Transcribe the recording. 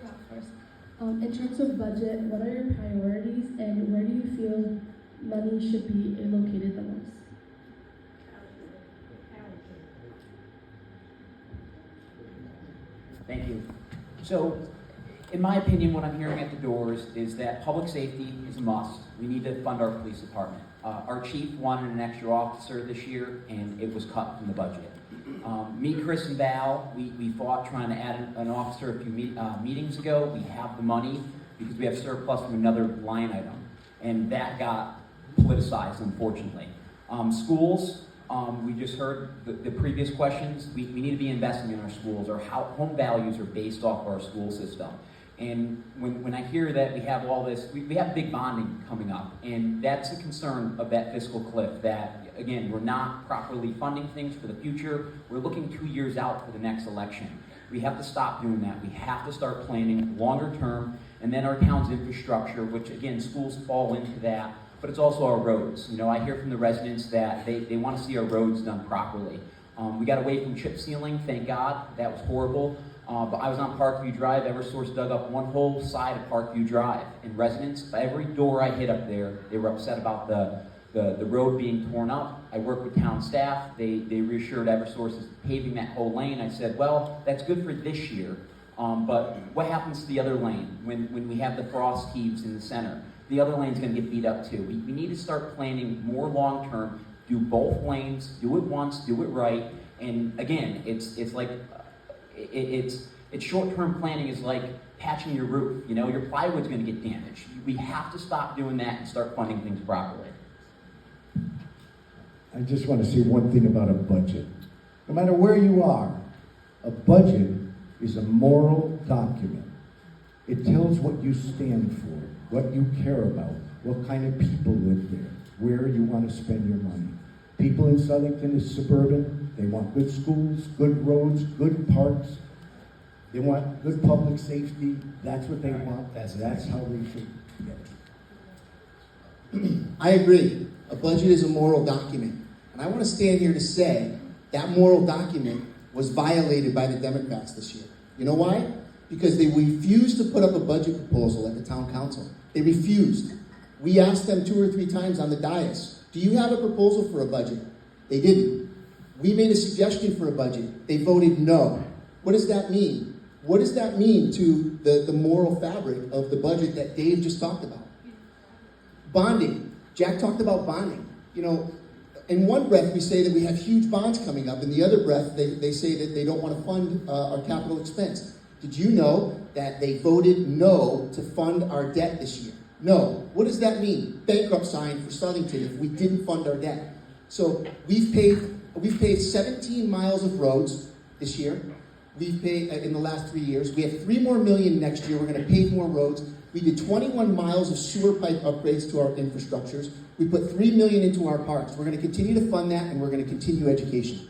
Yeah, of course. In terms of budget, what are your priorities and where do you feel money should be allocated the most? Thank you. So, in my opinion, what I'm hearing at the doors is that public safety is a must. We need to fund our police department. Our chief wanted an extra officer this year, and it was cut from the budget. Me, Chris, and Val, we fought trying to add an officer a few meetings ago. We have the money because we have surplus from another line item, and that got politicized, unfortunately. Schools, we just heard the previous questions. We need to be investing in our schools. Our home values are based off of our school system. And when I hear that we have all this, we have big bonding coming up, and that's a concern of that fiscal cliff, that, again, we're not properly funding things for the future. We're looking 2 years out for the next election. We have to stop doing that. We have to start planning longer term, and then our town's infrastructure, which, again, schools fall into that, but it's also our roads. You know, I hear from the residents that they want to see our roads done properly. We got away from chip sealing, thank God. That was horrible. But I was on Parkview Drive. Eversource dug up one whole side of Parkview Drive. And residents, every door I hit up there, they were upset about the road being torn up. I worked with town staff. They reassured Eversource is paving that whole lane. I said, well, that's good for this year. But what happens to the other lane when we have the frost heaves in the center? The other lane's going to get beat up too. We need to start planning more long term. Do both lanes. Do it once. Do it right. And again, it's like it's short-term planning is like patching your roof. You know, your plywood's going to get damaged. We have to stop doing that and start funding things properly. I just want to say one thing about a budget. No matter where you are, a budget is a moral document. It tells what you stand for, what you care about, what kind of people live there, where you want to spend your money. People in Southington is suburban. They want good schools, good roads, good parks. They want good public safety. That's what they want. That's how we should get it. I agree. A budget is a moral document. And I want to stand here to say that moral document was violated by the Democrats this year. You know why? Because they refused to put up a budget proposal at the town council. They refused. We asked them 2 or 3 times on the dais, do you have a proposal for a budget? They didn't. We made a suggestion for a budget. They voted no. What does that mean? What does that mean to the moral fabric of the budget that Dave just talked about? Bonding. Jack talked about bonding. You know, in one breath we say that we have huge bonds coming up. In the other breath, they say that they don't want to fund our capital expense. Did you know that they voted no to fund our debt this year? No. What does that mean? Bankrupt sign for Southington if we didn't fund our debt. So we've paved 17 miles of roads this year. We've paid in the last 3 years. We have $3 more million next year. We're going to pave more roads. We did 21 miles of sewer pipe upgrades to our infrastructures. We put $3 million into our parks. We're going to continue to fund that, and we're going to continue education.